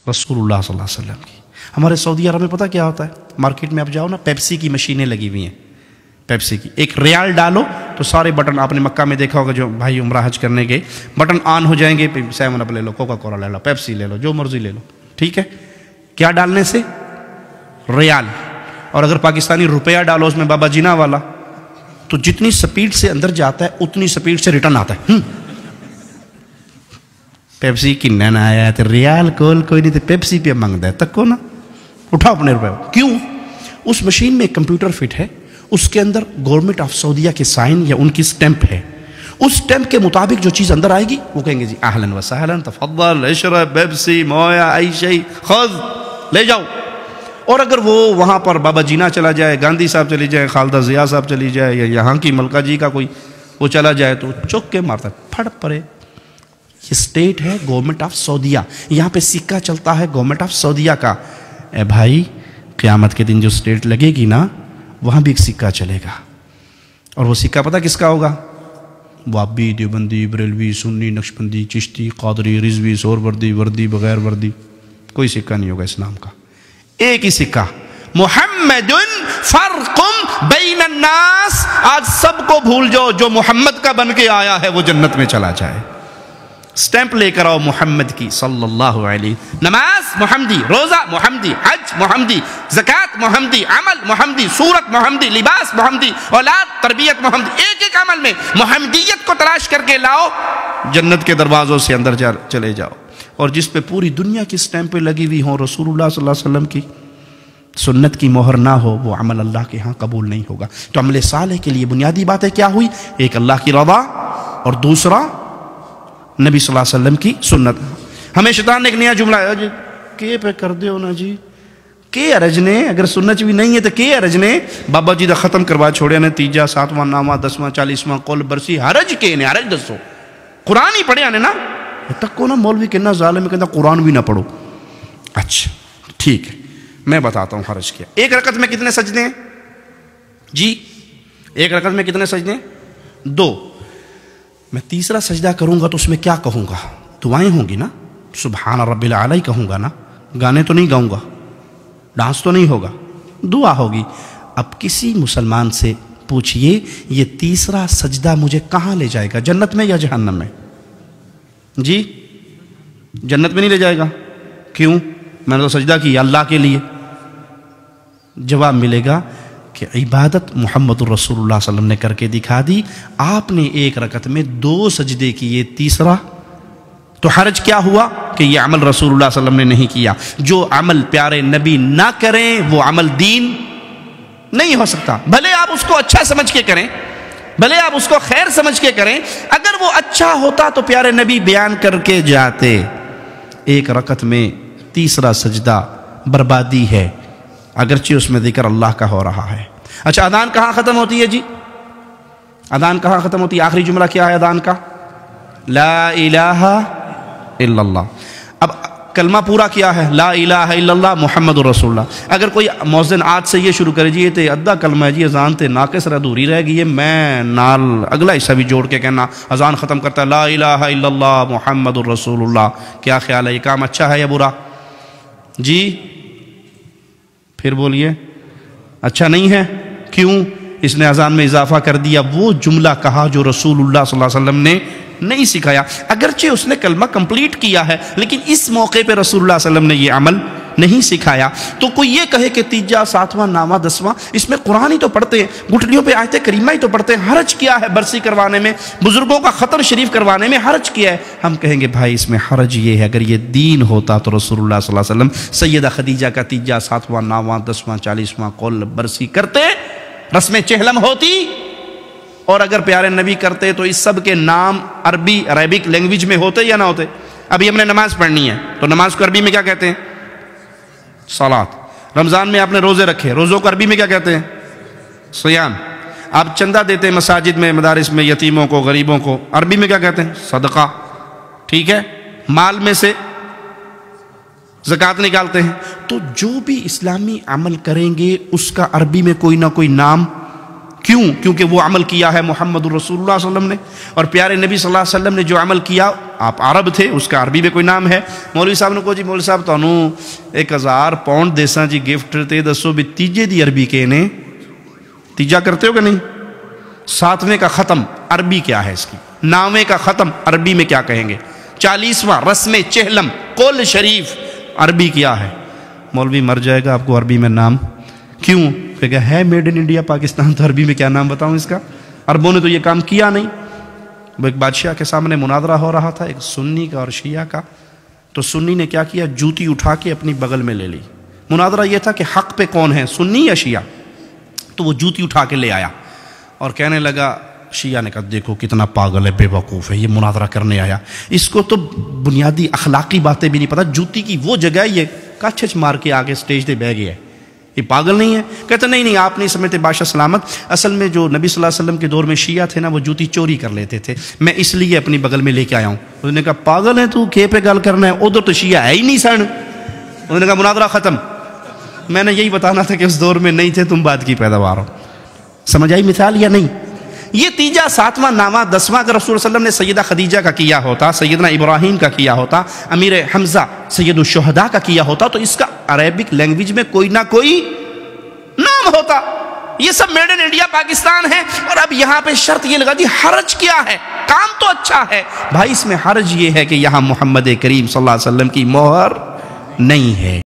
رسول اللہ صلی اللہ علیہ وسلم کی. ہمارے سعودی عرب میں پتہ کیا ہوتا ہے؟ مارکیٹ میں آپ جاؤ نا، پیپسی کی مشینیں لگی ہوئی ہیں. پیپسی کی ایک ریال ڈالو تو سارے بٹن، آپ نے مکہ میں دیکھا ہوگا جو بھائی عمرہ حج کرنے گئے، بٹن آن ہو جائیں گے. 7 اپ لے لو، کوکا کولا لے لو، پیپسی لے لو، جو مرضی لے لو. ٹھیک ہے، کیا ڈالنے سے؟ ریال. اور اگر پاکستانی روپیہ ڈالو اس میں بابا جینا والا، تو جتنی سپیڈ سے اندر جاتا ہے اتنی سپیڈ سے ریٹرن آتا ہے. پیپسی کی نہ آیا ہے تو ریال کول کوئی نہیں، تو پیپسی پہ مانگتا ہے، تک کو نا اٹھاؤ اپنے روپے. کیوں؟ اس مشین میں ایک کمپیوٹر فٹ ہے، اس کے اندر گورنمنٹ آف سعودیہ کے سائن یا ان کی سٹیمپ ہے. اس سٹیمپ کے مطابق جو چیز اندر آئے گی وہ کہیں گے جی اہلاً و سہلاً، تفضل اشرب پیپسی مویا ای شیء خذ، لے جاؤ. اور اگر وہ وہاں پر بابا جینا چلا جائے، گاندھی صاحب چلی جائے، خالدہ ضیاء صاحب چلی جائے، یا یہاں کی ملکہ جی کا کوئی وہ چلا جائے تو چوک کے مارتا ہے، پھڑ پڑے. یہ سٹیٹ ہے گورنمنٹ آف سعودیہ، یہاں پہ سکہ چلتا ہے گورنمنٹ آف سعودیہ کا. اے بھائی، قیامت کے دن جو سٹیٹ لگے گی نا، وہاں بھی ایک سکہ چلے گا. اور وہ سکہ پتہ کس کا ہوگا؟ وابی، دیوبندی، بریلوی، سنی، نقشبندی، چشتی، قادری، رضوی، سہروردی، وردی، بغیر وردی، کوئی سکہ نہیں ہوگا اسلام کا. ایک ہی سکہ، محمد فرق بین الناس. آج سب کو بھول جاؤ، جو محمد کا بن کے آیا ہے وہ جنت میں چلا جائے. سٹیمپ لے کر آؤ محمد کی صلی اللہ علیہ. نماز محمدی، روزہ محمدی، حج محمدی، زکوٰۃ محمدی، عمل محمدی، صورت محمدی، لباس محمدی، اولاد تربیت محمدی. ایک ایک عمل میں محمدیت کو تلاش کر کے لاؤ، جنت کے دروازوں سے اندر چلے جاؤ. اور جس پہ پوری دنیا کی سٹیمپیں لگی ہوئی ہوں، رسول اللہ صلی اللہ علیہ وسلم کی سنت کی مہر نہ ہو، وہ عمل اللہ کے ہاں قبول نہیں ہوگا. تو عمل صالح کے لیے بنیادی باتیں کیا ہوئی؟ ایک اللہ کی رضا، اور دوسرا نبی صلی اللہ علیہ وسلم کی سنت. ہمیں شیطان نے ایک نیا جملہ ہے، کے پہ کر دیو نا جی، کے ارج نے، اگر سنت بھی نہیں ہے تو کے ارج نے. بابا جی دا ختم کروا چھوڑیا نے، 3 7واں نامہ 10واں 40واں قول برسی، حرج کے نے، حرج دسو. قرآن ہی پڑھیا نے نا. تک کو نا مولوی کہنا ظالم ہے، کہتا قرآن بھی نہ پڑھو. اچھا ٹھیک ہے، میں بتاتا ہوں حرج کیا. ایک رکعت میں کتنے سجدے ہیں جی؟ ایک رکعت میں کتنے سجدے ہیں؟ 2. میں تیسرا سجدہ کروں گا تو اس میں کیا کہوں گا؟ دعائیں ہوں گی نا، سبحان رب العلی کہوں گا نا، گانے تو نہیں گاؤں گا، ڈانس تو نہیں ہوگا، دعا ہوگی. اب کسی مسلمان سے پوچھئے یہ تیسرا سجدہ مجھے کہاں لے جائے گا، جنت میں یا جہنم میں؟ جی جنت میں نہیں لے جائے گا. کیوں؟ میں نے تو سجدہ کیا اللہ کے لیے. جواب ملے گا کہ عبادت محمد الرسول اللہ صلی اللہ علیہ وسلم نے کر کے دکھا دی. آپ نے ایک رکعت میں 2 سجدے کیے، تیسرا تو حرج کیا ہوا کہ یہ عمل رسول اللہ صلی اللہ علیہ وسلم نے نہیں کیا. جو عمل پیارے نبی نہ کریں وہ عمل دین نہیں ہو سکتا. بھلے آپ اس کو اچھا سمجھ کے کریں، بھلے آپ اس کو خیر سمجھ کے کریں، اگر وہ اچھا ہوتا تو پیارے نبی بیان کر کے جاتے. ایک رکعت میں تیسرا سجدہ بربادی ہے، اگرچہ اس میں ذکر اللہ کا ہو رہا ہے. اچھا اذان کہاں ختم ہوتی ہے جی؟ اذان کہاں ختم ہوتی ہے؟ آخری جملہ کیا ہے اذان کا؟ لا الہ الا اللہ. اب کلمہ پورا کیا ہے؟ لا الہ الا اللہ محمد الرسول اللہ. اگر کوئی مؤذن آج سے یہ شروع کرے جی یہ تے ادھا کلمہ ہے جی، اذان تے ناقص رہ دوری رہ گئی ہے، میں نال اگلا حصہ بھی جوڑ کے کہنا اذان ختم کرتا ہے لا الہ الا اللہ محمد الرسول اللہ. کیا خیال ہے، یہ کام اچھا ہے یا برا جی؟ پھر بولیے اچھا نہیں ہے. کیوں؟ اس نے اذان میں اضافہ کر دیا، وہ جملہ کہا جو رسول اللہ صلی اللہ علیہ وسلم نے نہیں سکھایا. اگرچہ اس نے کلمہ کمپلیٹ کیا ہے لیکن اس موقع پہ رسول اللہ صلی اللہ علیہ وسلم نے یہ عمل نہیں سکھایا. تو کوئی یہ کہے کہ 3 7واں نامہ 10واں، اس میں قرآن ہی تو پڑھتے ہیں، گھٹنیوں پہ آیت کریمہ ہی تو پڑھتے ہیں، حرج کیا ہے برسی کروانے میں، بزرگوں کا خطر شریف کروانے میں حرج کیا ہے؟ ہم کہیں گے بھائی اس میں حرج یہ ہے، اگر یہ دین ہوتا تو رسول اللہ صلی اللہ علیہ وسلم سیدہ خدیجہ کا 3 7واں نامہ 10واں 40واں قول برسی کرتے، رسم چہلم ہوتی. اور اگر پیارے نبی کرتے تو اس سب کے نام عربی عربک لینگویج میں ہوتے یا نہ ہوتے؟ ابھی ہم نے نماز پڑھنی ہے تو نماز کو عربی میں کیا کہتے ہیں؟ صلاۃ. رمضان میں آپ نے روزے رکھے، روزوں کو عربی میں کیا کہتے ہیں؟ صیام. آپ چندہ دیتے ہیں مساجد میں، مدارس میں، یتیموں کو، غریبوں کو، عربی میں کیا کہتے ہیں؟ صدقہ. ٹھیک ہے، مال میں سے زکوٰۃ نکالتے ہیں. تو جو بھی اسلامی عمل کریں گے اس کا عربی میں کوئی نہ کوئی نام کیوں؟ کیونکہ وہ عمل کیا ہے محمد الرسول اللہ صلی اللہ علیہ وسلم نے، اور پیارے نبی صلی اللہ علیہ وسلم نے جو عمل کیا، آپ عرب تھے، اس کا عربی میں کوئی نام ہے۔ مولوی صاحب نے کہا جی مولوی صاحب تانوں 1000 پاؤنڈ دیساں جی گفٹ، تے دسو بھی تیجے دی عربی کے نے، تیجا کرتے ہو کہ نہیں؟ 7ویں کا ختم عربی کیا ہے اس کی؟ 9ویں کا ختم عربی میں کیا کہیں گے؟ 40واں رسم چہلم قول شریف عربی کیا ہے؟ مولوی مر جائے گا آپ کو عربی میں نام کیوں؟ کہ ہے میڈ ان انڈیا پاکستان، تو عربی میں کیا نام بتاؤں اس کا؟ عربوں نے تو یہ کام کیا نہیں۔ وہ ایک بادشاہ کے سامنے مناظرہ ہو رہا تھا، ایک سنی کا اور شیعہ کا، تو سنی نے کیا کیا؟ جوتی اٹھا کے اپنی بغل میں لے لی۔ مناظرہ یہ تھا کہ حق پہ کون ہے، سنی یا شیعہ؟ تو وہ جوتی اٹھا کے لے آیا اور کہنے لگا، شیعہ نے کہا دیکھو کتنا پاگل ہے، بے وقوف ہے، یہ مناظرہ کرنے آیا، اس کو تو بنیادی اخلاقی باتیں بھی نہیں پتہ، جوتی کی وہ جگہ یہ کچھ مار کے آگے سٹیج پہ بہ گیا ہے، یہ پاگل نہیں ہے؟ کہتے نہیں آپ نہیں سمجھتے بادشاہ سلامت، اصل میں جو نبی صلی اللہ علیہ وسلم کے دور میں شیعہ تھے نا، وہ جوتی چوری کر لیتے تھے، میں اس لیے اپنی بغل میں لے کے آیا ہوں۔ انہوں نے کہا پاگل ہے تو، کھے پہ گل کرنا ہے، ادھر تو شیعہ ہے ہی نہیں سن۔ انہوں نے کہا مناظرہ ختم۔ میں نے یہی بتانا تھا کہ اس دور میں نہیں تھے تم، بعد کی پیداوار ہو۔ سمجھ آئی مثال یا نہیں؟ یہ تیجا 7واں 9واں 10واں اگر رسول صلی اللہ علیہ وسلم نے سیدہ خدیجہ کا کیا ہوتا، سیدنا ابراہیم کا کیا ہوتا، امیر حمزہ سید الشہداء کا کیا ہوتا، تو اس کا عربک لینگویج میں کوئی نہ کوئی نام ہوتا۔ یہ سب میڈ ان انڈیا پاکستان ہے، اور اب یہاں پہ شرط یہ لگا دی حرج کیا ہے؟ کام تو اچھا ہے بھائی، اس میں حرج یہ ہے کہ یہاں محمد کریم صلی اللہ علیہ وسلم کی مہر نہیں ہے۔